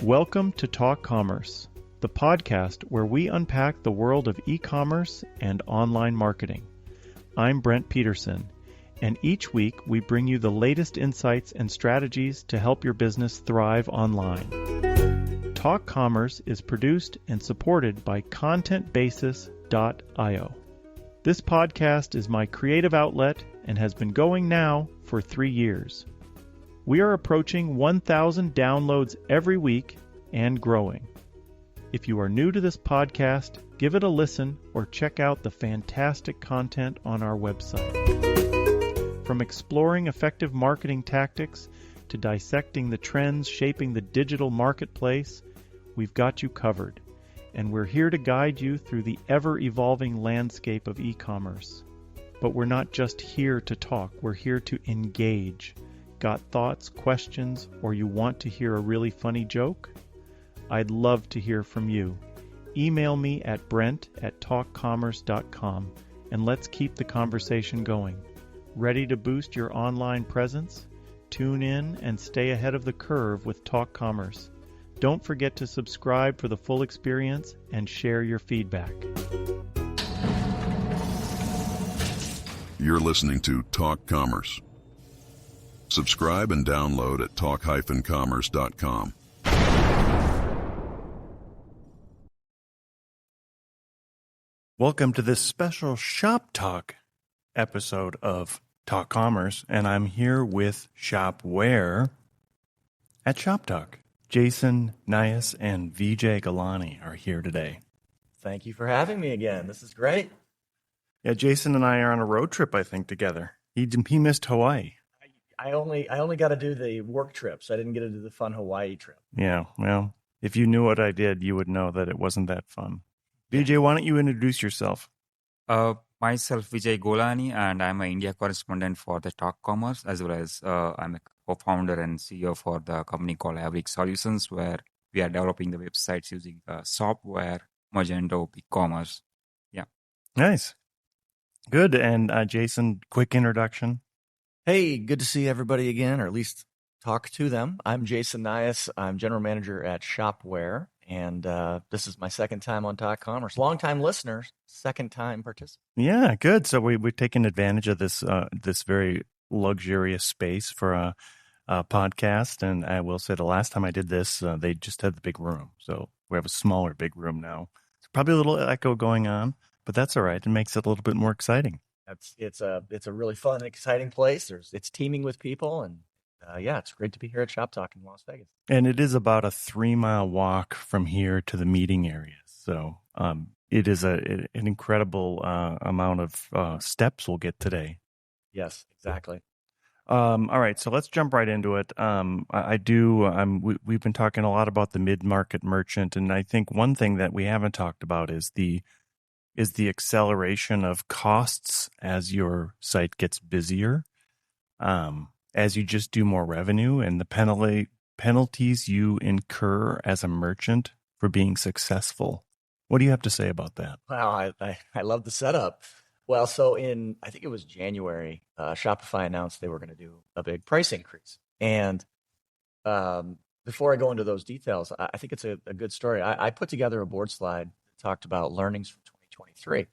Welcome to Talk Commerce, the podcast where we unpack the world of e-commerce and online marketing. I'm Brent Peterson, and each week we bring you the latest insights and strategies to help your business thrive online. Talk Commerce is produced and supported by ContentBasis.io. This podcast is my creative outlet and has been going now for 3 years. We are approaching 1,000 downloads every week and growing. If you are new to this podcast, give it a listen or check out the fantastic content on our website. From exploring effective marketing tactics to dissecting the trends shaping the digital marketplace, we've got you covered, and we're here to guide you through the ever-evolving landscape of e-commerce. But we're not just here to talk, we're here to engage. Got thoughts, questions, or you want to hear a really funny joke? I'd love to hear from you. Email me at brent@talkcommerce.com and let's keep the conversation going. Ready to boost your online presence? Tune in and stay ahead of the curve with Talk Commerce. Don't forget to subscribe for the full experience and share your feedback. You're listening to Talk Commerce. Subscribe and download at talk-commerce.com. Welcome to this special ShopTalk episode of Talk Commerce, and I'm here with Shopware at ShopTalk. Jason Nyhus and Vijay Galani are here today. Thank you for having me again. This is great. Yeah, Jason and I are on a road trip, I think, together. He missed Hawaii. I only got to do the work trips. I didn't get to do the fun Hawaii trip. Yeah, well, if you knew what I did, you would know that it wasn't that fun. Vijay, why don't you introduce yourself? Myself, Vijay Golani, and I'm an India correspondent for the Talk Commerce, as well as I'm a co-founder and CEO for the company called Average Solutions, where we are developing the websites using software, Magento, B2B Commerce. Yeah. Nice. Good. And Jason, quick introduction. Hey, good to see everybody again, or at least talk to them. I'm Jason Nyhus. I'm general manager at Shopware, and this is my second time on Talk Commerce. Long-time listeners, second-time participant. Yeah, good. So we've taken advantage of this very luxurious space for a podcast, and I will say the last time I did this, they just had the big room. So we have a smaller big room now. It's probably a little echo going on, but that's all right. It makes it a little bit more exciting. It's a really fun and exciting place. It's teaming with people, and it's great to be here at ShopTalk in Las Vegas. And it is about a 3-mile walk from here to the meeting area. So it is an incredible amount of steps we'll get today. Yes, exactly. All right, so let's jump right into it. We've been talking a lot about the mid-market merchant, and I think one thing that we haven't talked about is the acceleration of costs as your site gets busier, as you just do more revenue, and the penalties you incur as a merchant for being successful. What do you have to say about that? Wow, I love the setup. Well, so I think it was January, Shopify announced they were going to do a big price increase. And before I go into those details, I think it's a good story. I put together a board slide that talked about learnings from 2023.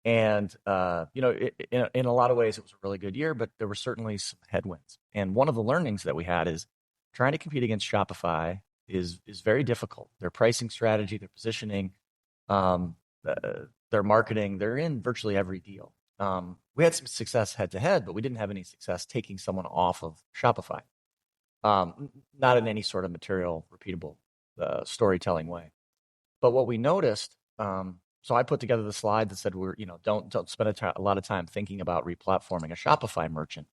And, in a lot of ways, it was a really good year, but there were certainly some headwinds. And one of the learnings that we had is trying to compete against Shopify is very difficult. Their pricing strategy, their positioning, their marketing, they're in virtually every deal. We had some success head-to-head, but we didn't have any success taking someone off of Shopify, not in any sort of material, repeatable storytelling way. But what we noticed, so I put together the slide that said don't spend a lot of time thinking about replatforming a Shopify merchant.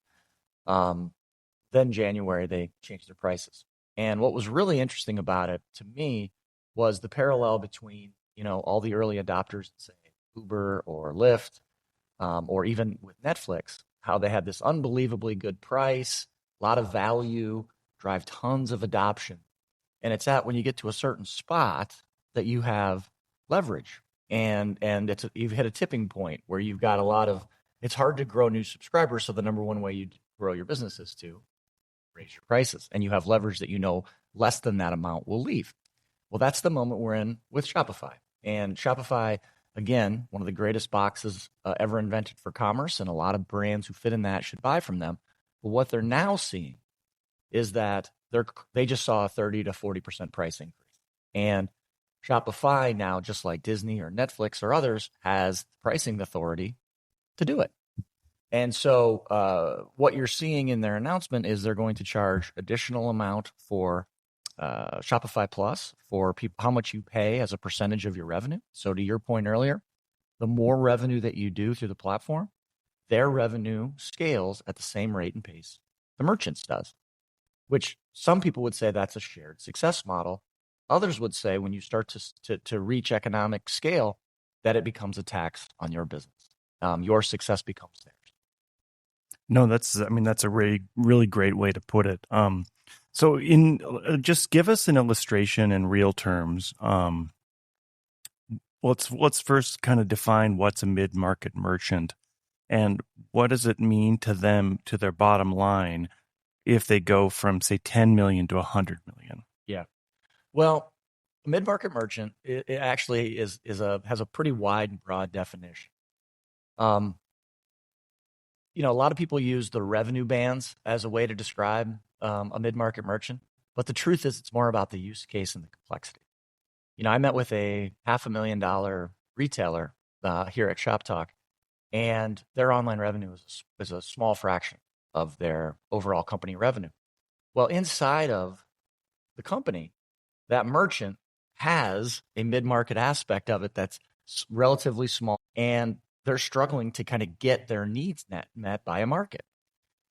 Then January, they changed their prices. And what was really interesting about it to me was the parallel between, all the early adopters, say Uber or Lyft, or even with Netflix, how they had this unbelievably good price, a lot of value, drive tons of adoption. And it's when you get to a certain spot that you have leverage. And you've hit a tipping point where you've got it's hard to grow new subscribers. So the number one way you grow your business is to raise your prices, and you have leverage that less than that amount will leave. Well, that's the moment we're in with Shopify. And Shopify, again, one of the greatest boxes ever invented for commerce, and a lot of brands who fit in that should buy from them. But what they're now seeing is that they just saw a 30 to 40% price increase. And Shopify now, just like Disney or Netflix or others, has pricing authority to do it. And so what you're seeing in their announcement is they're going to charge additional amount for Shopify Plus for how much you pay as a percentage of your revenue. So to your point earlier, the more revenue that you do through the platform, their revenue scales at the same rate and pace the merchants does, which some people would say that's a shared success model. Others would say when you start to reach economic scale, that it becomes a tax on your business. Your success becomes theirs. No, that's a really, really great way to put it. So just give us an illustration in real terms. Let's first kind of define what's a mid-market merchant and what does it mean to them, to their bottom line, if they go from, say, 10 million to 100 million. Yeah. Well, a mid-market merchant, it actually has a pretty wide and broad definition. A lot of people use the revenue bands as a way to describe a mid-market merchant, but the truth is it's more about the use case and the complexity. I met with a $500,000 retailer here at ShopTalk, and their online revenue is a small fraction of their overall company revenue. Well, inside of the company, that merchant has a mid-market aspect of it that's relatively small, and they're struggling to kind of get their needs met by a market.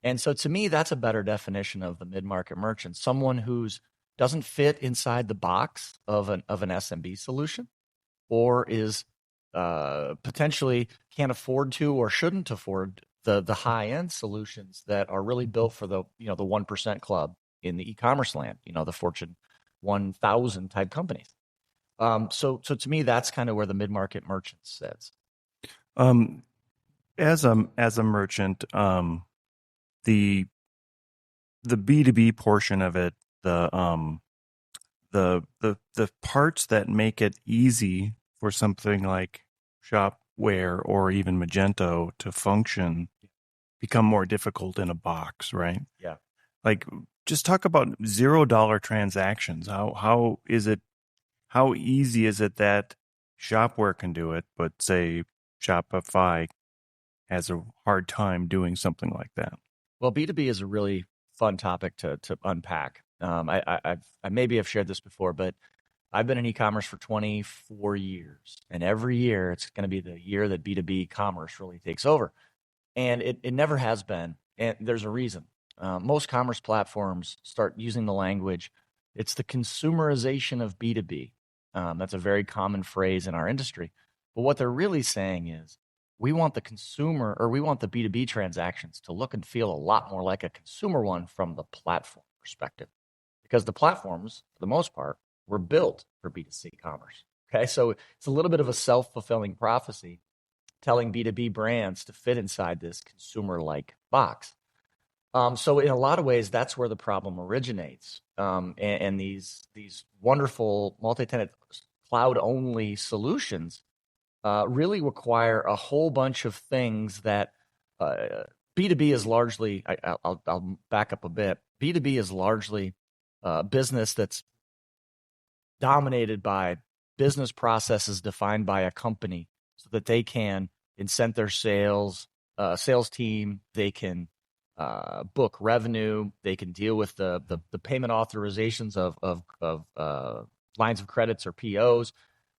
And so to me, that's a better definition of the mid-market merchant, someone who's doesn't fit inside the box of an SMB solution, or is potentially can't afford to or shouldn't afford the high-end solutions that are really built for the 1% club in the e-commerce land, the Fortune 1,000 type companies. So to me, that's kind of where the mid-market merchant sits. As a merchant, the B2B portion of it, the parts that make it easy for something like Shopware or even Magento to function become more difficult in a box, right? Yeah. Like, just talk about $0 transactions. How easy is it that Shopware can do it, but say Shopify has a hard time doing something like that? Well, B2B is a really fun topic to unpack. I maybe have shared this before, but I've been in e-commerce for 24 years, and every year it's going to be the year that B2B commerce really takes over. And it never has been, and there's a reason. Most commerce platforms start using the language, it's the consumerization of B2B. That's a very common phrase in our industry. But what they're really saying is, we want the consumer, or we want the B2B transactions to look and feel a lot more like a consumer one from the platform perspective. Because the platforms, for the most part, were built for B2C commerce. Okay, so it's a little bit of a self-fulfilling prophecy telling B2B brands to fit inside this consumer-like box. So in a lot of ways, that's where the problem originates. And these wonderful multi-tenant cloud-only solutions really require a whole bunch of things that B2B is largely, I'll back up a bit. B2B is largely business that's dominated by business processes defined by a company so that they can incent their sales team, they can book revenue, they can deal with the payment authorizations of lines of credits or POs.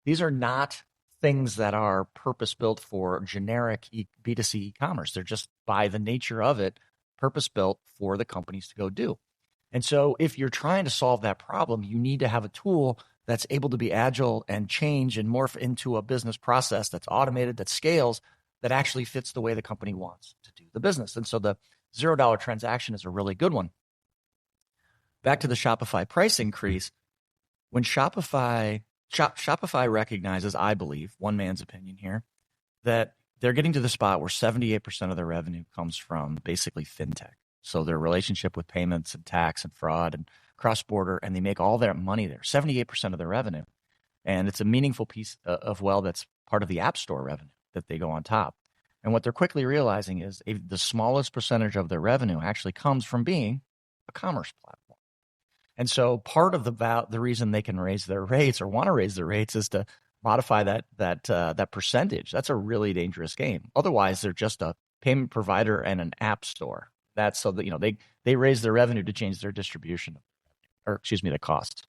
These are not things that are purpose-built for generic B2C e-commerce. They're just, by the nature of it, purpose-built for the companies to go do. And so if you're trying to solve that problem, you need to have a tool that's able to be agile and change and morph into a business process that's automated, that scales, that actually fits the way the company wants to do the business. And so the $0 transaction is a really good one. Back to the Shopify price increase, when Shopify recognizes, I believe, one man's opinion here, that they're getting to the spot where 78% of their revenue comes from basically fintech. So their relationship with payments and tax and fraud and cross-border, and they make all their money there, 78% of their revenue. And it's a meaningful piece of that's part of the App Store revenue that they go on top. And what they're quickly realizing is the smallest percentage of their revenue actually comes from being a commerce platform. And so part of the reason they can raise their rates or want to raise their rates is to modify that percentage. That's a really dangerous game. Otherwise, they're just a payment provider and an app store. That's so that they raise their revenue to change their distribution, the costs.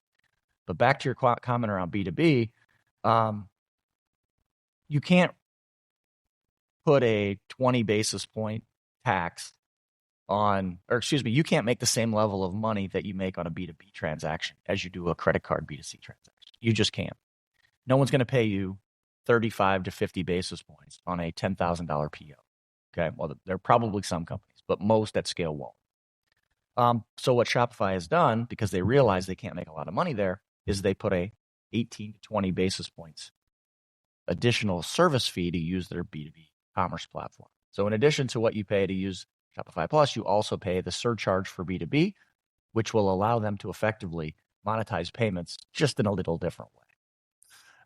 But back to your comment around B2B, you can't put a 20 basis point tax you can't make the same level of money that you make on a B2B transaction as you do a credit card B2C transaction. You just can't. No one's going to pay you 35 to 50 basis points on a $10,000 PO. Okay, well, there are probably some companies, but most at scale won't. So what Shopify has done, because they realize they can't make a lot of money there, is they put a 18 to 20 basis points additional service fee to use their B2B commerce platform. So in addition to what you pay to use Shopify Plus, you also pay the surcharge for B2B, which will allow them to effectively monetize payments just in a little different way.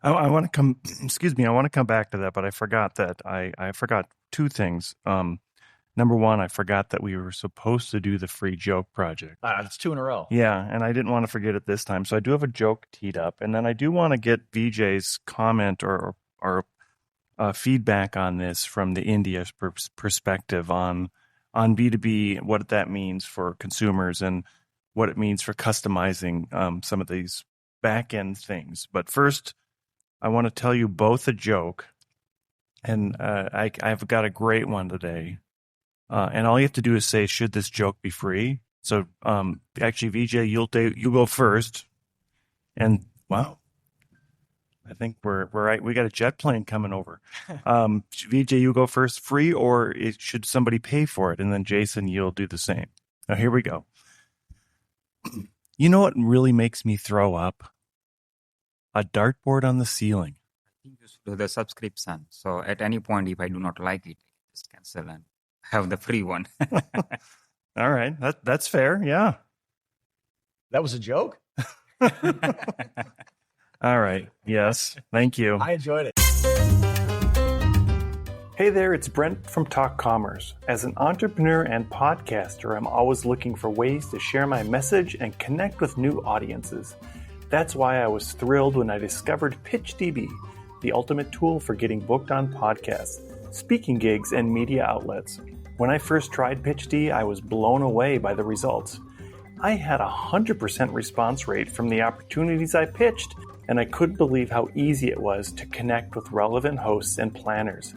I want to come, I want to come back to that, but I forgot that I forgot two things. Number one, I forgot that we were supposed to do the free joke project. It's 2 in a row. Yeah, and I didn't want to forget it this time. So I do have a joke teed up, and then I do want to get VJ's comment or feedback on this from the India perspective on B2B, what that means for consumers and what it means for customizing some of these back-end things. But first, I want to tell you both a joke, and I've got a great one today. And all you have to do is say, should this joke be free? So actually, VJ, you go first. And wow, I think we're right. We got a jet plane coming over. VJ, you go first. Free, or should somebody pay for it? And then Jason, you'll do the same. Now here we go. You know what really makes me throw up? A dartboard on the ceiling. I think you should do the subscription. So at any point, if I do not like it, just cancel and have the free one. All right. That's fair. Yeah. That was a joke? All right. Yes. Thank you. I enjoyed it. Hey there, it's Brent from Talk Commerce. As an entrepreneur and podcaster, I'm always looking for ways to share my message and connect with new audiences. That's why I was thrilled when I discovered PitchDB, the ultimate tool for getting booked on podcasts, speaking gigs, and media outlets. When I first tried PitchD, I was blown away by the results. I had a 100% response rate from the opportunities I pitched, and I couldn't believe how easy it was to connect with relevant hosts and planners.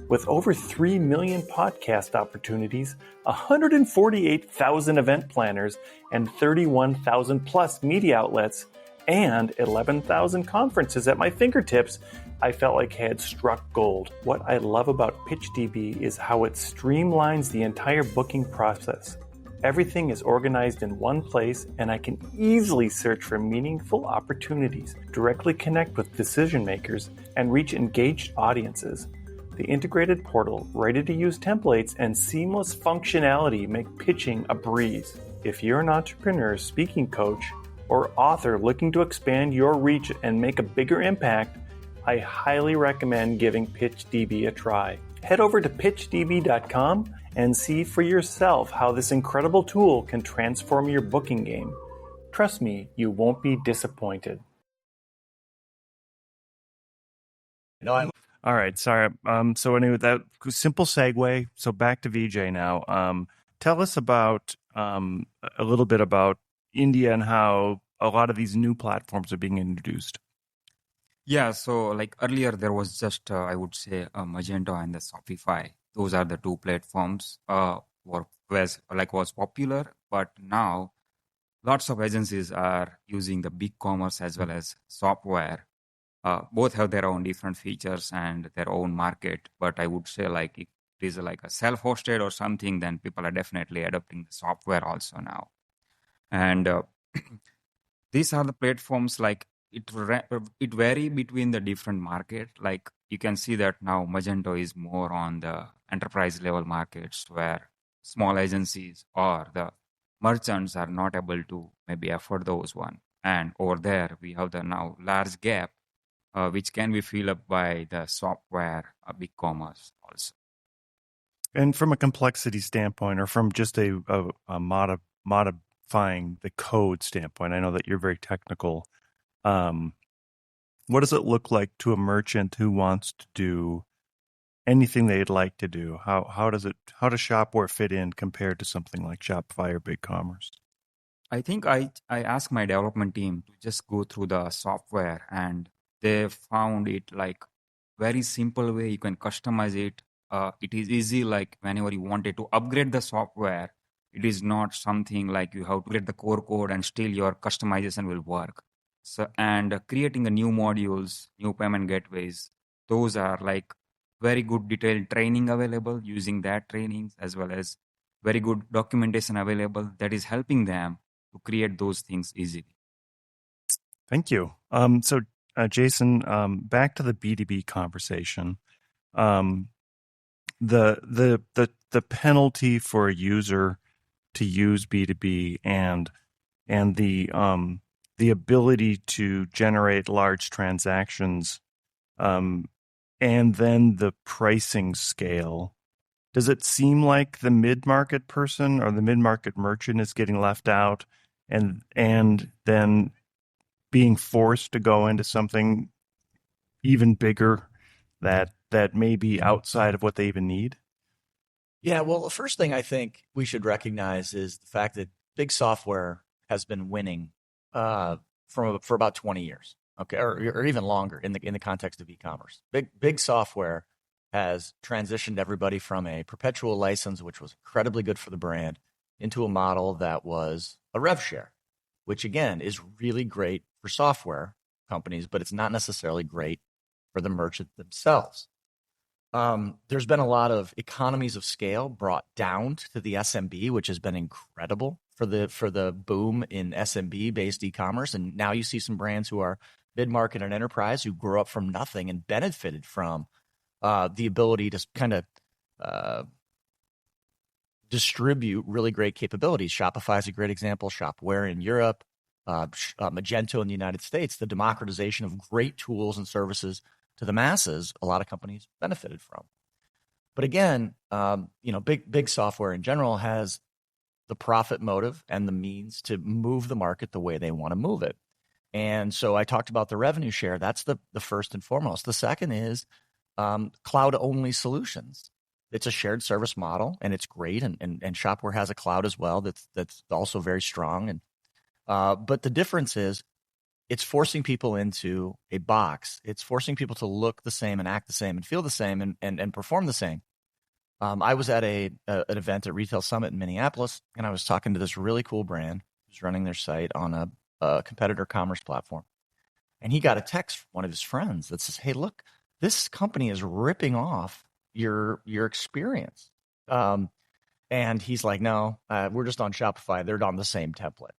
With over 3 million podcast opportunities, 148,000 event planners, and 31,000 plus media outlets, and 11,000 conferences at my fingertips, I felt like I had struck gold. What I love about PitchDB is how it streamlines the entire booking process. Everything is organized in one place, and I can easily search for meaningful opportunities, directly connect with decision makers, and reach engaged audiences. The integrated portal, ready-to-use templates, and seamless functionality make pitching a breeze. If you're an entrepreneur, speaking coach, or author looking to expand your reach and make a bigger impact, I highly recommend giving PitchDB a try. Head over to pitchdb.com and see for yourself how this incredible tool can transform your booking game. Trust me, you won't be disappointed. All right, sorry. So anyway, that simple segue. So back to VJ now. Tell us about a little bit about India and how a lot of these new platforms are being introduced. Yeah, so like earlier there was just, I would say, Magento and the Shopify. Those are the two platforms was popular, but now lots of agencies are using the big commerce as well as software. Both have their own different features and their own market, but I would say like if it is like a self-hosted or something, then people are definitely adopting the software also now. And these are the platforms like it vary between the different market. Like you can see that now Magento is more on the enterprise level markets where small agencies or the merchants are not able to maybe afford those one. And over there, we have the now large gap, which can be filled up by the software, big commerce also. And from a complexity standpoint, or from just a modifying the code standpoint, I know that you're very technical. What does it look like to a merchant who wants to do anything they'd like to do? How does Shopware fit in compared to something like Shopify or BigCommerce? I think I asked my development team to just go through the software, and they found it like very simple way you can customize it. It is easy, like whenever you wanted to upgrade the software, it is not something like you have to get the core code and still your customization will work. So, and creating a new modules, new payment gateways, those are like very good detailed training available using that trainings, as well as very good documentation available that is helping them to create those things easily. Thank you. So, Jason, back to the B2B conversation. The penalty for a user to use B2B and the ability to generate large transactions, and then the pricing scale. Does it seem like the mid-market person or the mid-market merchant is getting left out, and then being forced to go into something even bigger that may be outside of what they even need? Yeah, well, the first thing I think we should recognize is the fact that big software has been winning for about 20 years, okay, or even longer in the context of e-commerce. Big software has transitioned everybody from a perpetual license, which was incredibly good for the brand, into a model that was a rev share, which again is really great for software companies, but it's not necessarily great for the merchant themselves. There's been a lot of economies of scale brought down to the SMB, which has been incredible for the boom in SMB based e-commerce. And now you see some brands who are mid-market and enterprise who grew up from nothing and benefited from the ability to kind of distribute really great capabilities. Shopify is a great example. Shopware in Europe, Magento in the United States. The democratization of great tools and services to the masses, a lot of companies benefited from. But again, big software in general has the profit motive and the means to move the market the way they want to move it. And so I talked about the revenue share. That's the first and foremost. The second is cloud-only solutions. It's a shared service model, and it's great. And Shopware has a cloud as well that's also very strong. And but the difference is it's forcing people into a box. It's forcing people to look the same and act the same and feel the same and perform the same. I was at an event at Retail Summit in Minneapolis, and I was talking to this really cool brand who's running their site on a competitor commerce platform. And he got a text from one of his friends that says, "Hey, look, this company is ripping off your experience." And he's like, "No, we're just on Shopify. They're on the same template."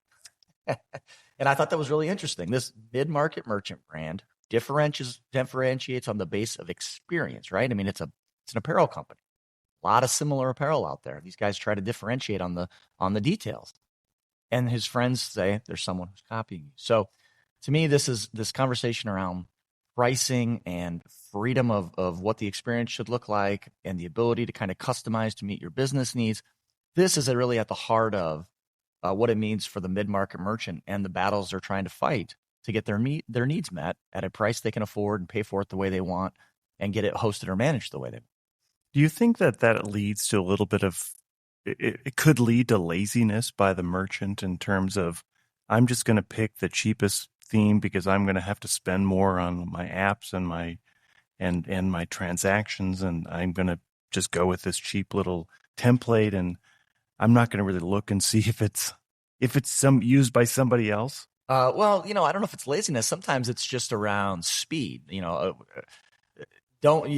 And I thought that was really interesting. This mid-market merchant brand differentiates on the base of experience, right? I mean, it's an apparel company. A lot of similar apparel out there. These guys try to differentiate on the details. And his friends say there's someone who's copying you. So to me, this conversation around pricing and freedom of what the experience should look like and the ability to kind of customize to meet your business needs. This is really at the heart of what it means for the mid-market merchant and the battles they're trying to fight to get their needs met at a price they can afford and pay for it the way they want and get it hosted or managed the way they want. Do you think that leads to a little bit of, it could lead to laziness by the merchant in terms of, I'm just going to pick the cheapest theme because I'm going to have to spend more on my apps and my transactions, and I'm going to just go with this cheap little template, and I'm not going to really look and see if it's used by somebody else? Well, I don't know if it's laziness. Sometimes it's just around speed. You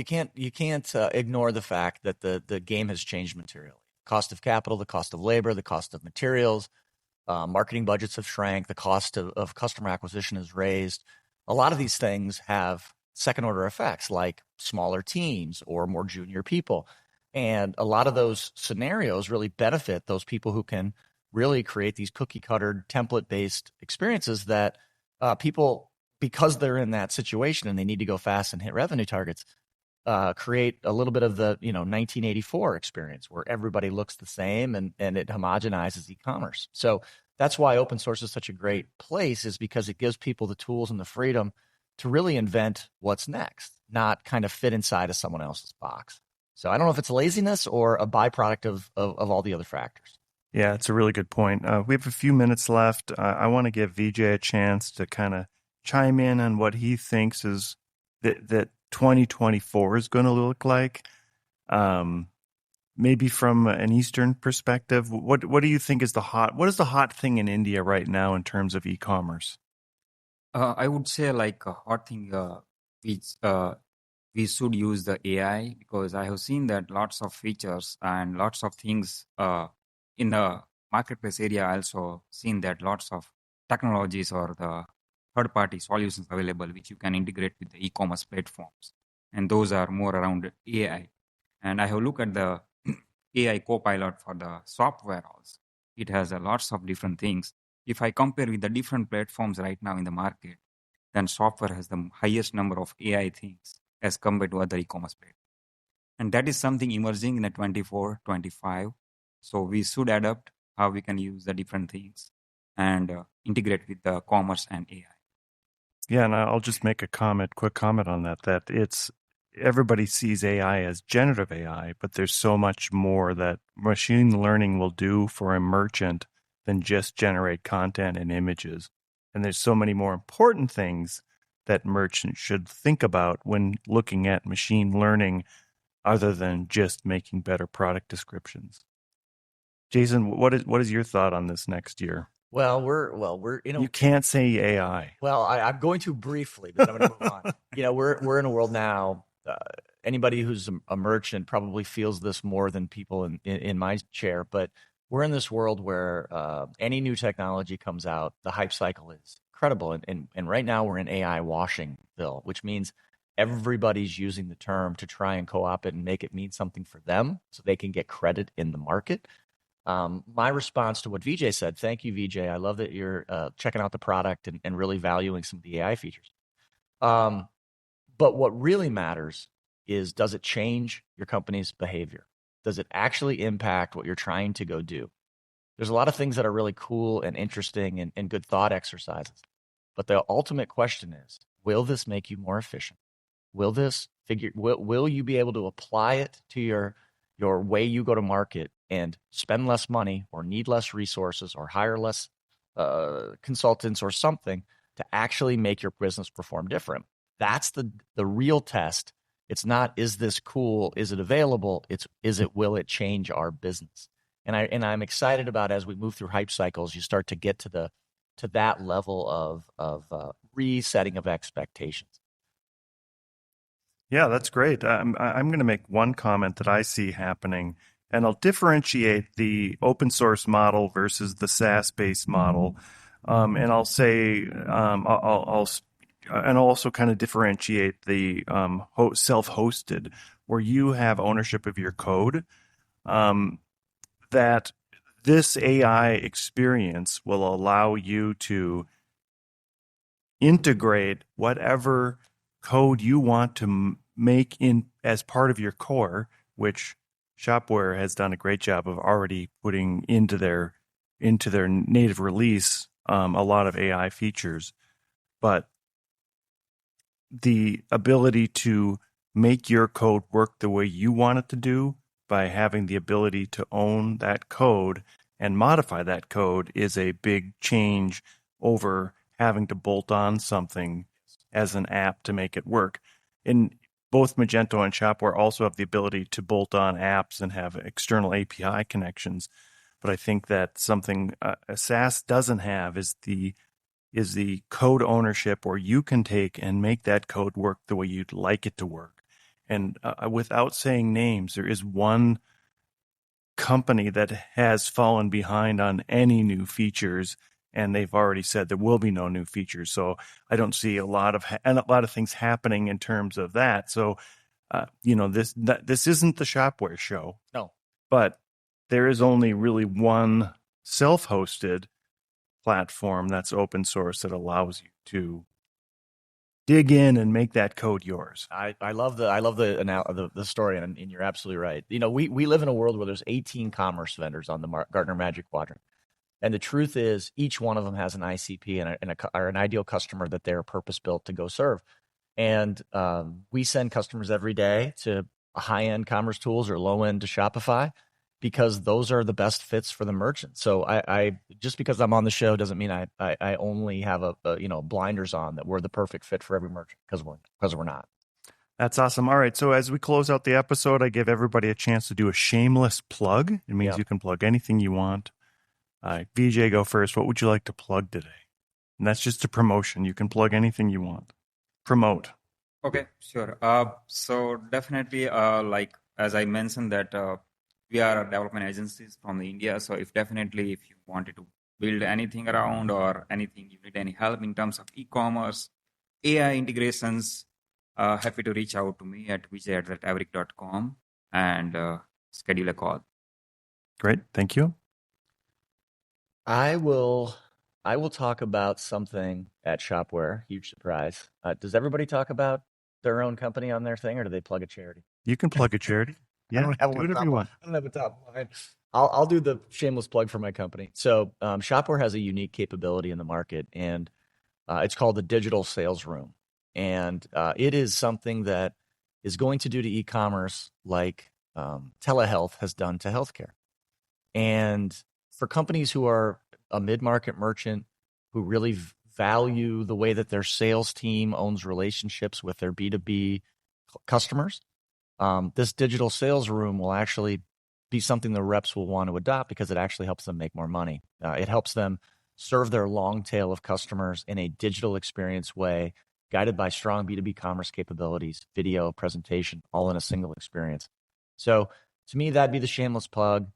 can't ignore the fact that the game has changed materially. Cost of capital, the cost of labor, the cost of materials, marketing budgets have shrank, the cost of customer acquisition is raised. A lot of these things have second order effects like smaller teams or more junior people. And a lot of those scenarios really benefit those people who can really create these cookie-cutter, template-based experiences that people, because they're in that situation and they need to go fast and hit revenue targets, create a little bit of the 1984 experience where everybody looks the same and it homogenizes e-commerce. So that's why open source is such a great place, is because it gives people the tools and the freedom to really invent what's next, not kind of fit inside of someone else's box. So I don't know if it's laziness or a byproduct of all the other factors. Yeah, it's a really good point. We have a few minutes left. I want to give Vijay a chance to kind of chime in on what he thinks is that 2024 is going to look like. Maybe from an Eastern perspective, what do you think is the hot thing in India right now in terms of e-commerce? I would say like a hot thing which we should use the AI, because I have seen that lots of features and lots of things in the marketplace area. I also seen that lots of technologies or the third-party solutions available which you can integrate with the e-commerce platforms, and those are more around AI. And I have looked at the AI Copilot for the software also. It has lots of different things. If I compare with the different platforms right now in the market, then software has the highest number of AI things as compared to other e-commerce platforms. And that is something emerging in the 24, 25. So we should adapt how we can use the different things and integrate with the commerce and AI. Yeah, and I'll just make a quick comment on that it's everybody sees AI as generative AI, but there's so much more that machine learning will do for a merchant than just generate content and images. And there's so many more important things that merchants should think about when looking at machine learning other than just making better product descriptions. Jason, what is your thought on this next year? Well, we're you can't say AI. Well, I'm going to briefly, but I'm going to move on. We're in a world now. Anybody who's a merchant probably feels this more than people in my chair, but we're in this world where any new technology comes out, the hype cycle is incredible. And right now we're in AI washingville, which means everybody's using the term to try and co-opt it and make it mean something for them so they can get credit in the market. My response to what Vijay said, thank you, Vijay. I love that you're checking out the product and really valuing some of the AI features. But what really matters is, does it change your company's behavior? Does it actually impact what you're trying to go do? There's a lot of things that are really cool and interesting and good thought exercises. But the ultimate question is, will this make you more efficient? Will you be able to apply it to your way you go to market and spend less money or need less resources or hire less consultants or something to actually make your business perform different? That's the real test. It's not, is this cool? Is it available? It's, will it change our business? And I'm excited about, as we move through hype cycles, you start to get to that level of resetting of expectations. Yeah, that's great. I'm going to make one comment that I see happening, and I'll differentiate the open source model versus the SaaS-based model. And I'll say, I'll also kind of differentiate the self-hosted, where you have ownership of your code. That this AI experience will allow you to integrate whatever code you want to make in as part of your core, which Shopware has done a great job of already putting into their native release a lot of AI features. But the ability to make your code work the way you want it to do by having the ability to own that code and modify that code is a big change over having to bolt on something as an app to make it work. And both Magento and Shopware also have the ability to bolt on apps and have external API connections. But I think that something a SaaS doesn't have is the code ownership, where you can take and make that code work the way you'd like it to work. And without saying names, there is one company that has fallen behind on any new features, and they've already said there will be no new features. So I don't see a lot of things happening in terms of that. So this isn't the Shopware show. No. But there is only really one self-hosted platform that's open source that allows you to dig in and make that code yours. I love the story, and you're absolutely right. We live in a world where there's 18 commerce vendors on the Gartner Magic Quadrant, and the truth is each one of them has an ICP or an ideal customer that they're purpose built to go serve. And we send customers every day to high-end commerce tools or low-end to Shopify, because those are the best fits for the merchant. So I just because I'm on the show doesn't mean I only have a blinders on that we're the perfect fit for every merchant, because we're not. That's awesome. All right. So as we close out the episode, I give everybody a chance to do a shameless plug. It means you can plug anything you want. VJ, go first. What would you like to plug today? And that's just a promotion. You can plug anything you want. Promote. Okay, sure. So definitely, like as I mentioned that we are development agencies from India. So if you wanted to build anything around or anything, you need any help in terms of e-commerce, AI integrations, happy to reach out to me at vijay@averic.com and schedule a call. Great. Thank you. I will talk about something at Shopware. Huge surprise. Does everybody talk about their own company on their thing, or do they plug a charity? You can plug a charity. Yeah, I don't have whatever you want. I don't have a top line. I'll do the shameless plug for my company. So Shopware has a unique capability in the market, and it's called the Digital Sales Room. And it is something that is going to do to e-commerce like telehealth has done to healthcare. And for companies who are a mid-market merchant who really value the way that their sales team owns relationships with their B2B customers, this digital sales room will actually be something the reps will want to adopt, because it actually helps them make more money. It helps them serve their long tail of customers in a digital experience way, guided by strong B2B commerce capabilities, video, presentation, all in a single experience. So to me, that'd be the shameless plug.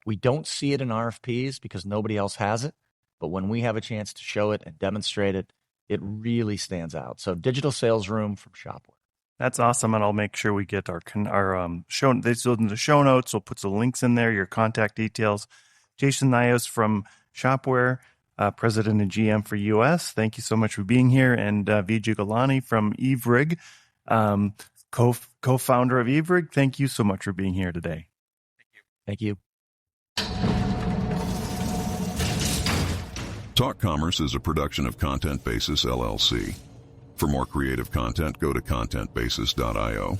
We don't see it in RFPs because nobody else has it, but when we have a chance to show it and demonstrate it, it really stands out. So digital sales room from Shopware. That's awesome, and I'll make sure we get our show. This in the show notes. We'll put some links in there, your contact details. Jason Nyhus from Shopware, President and GM for US. Thank you so much for being here, and Vijay Golani from Evrig, co-founder of Evrig. Thank you so much for being here today. Thank you. Talk Commerce is a production of Content Basis, LLC. For more creative content, go to contentbasis.io.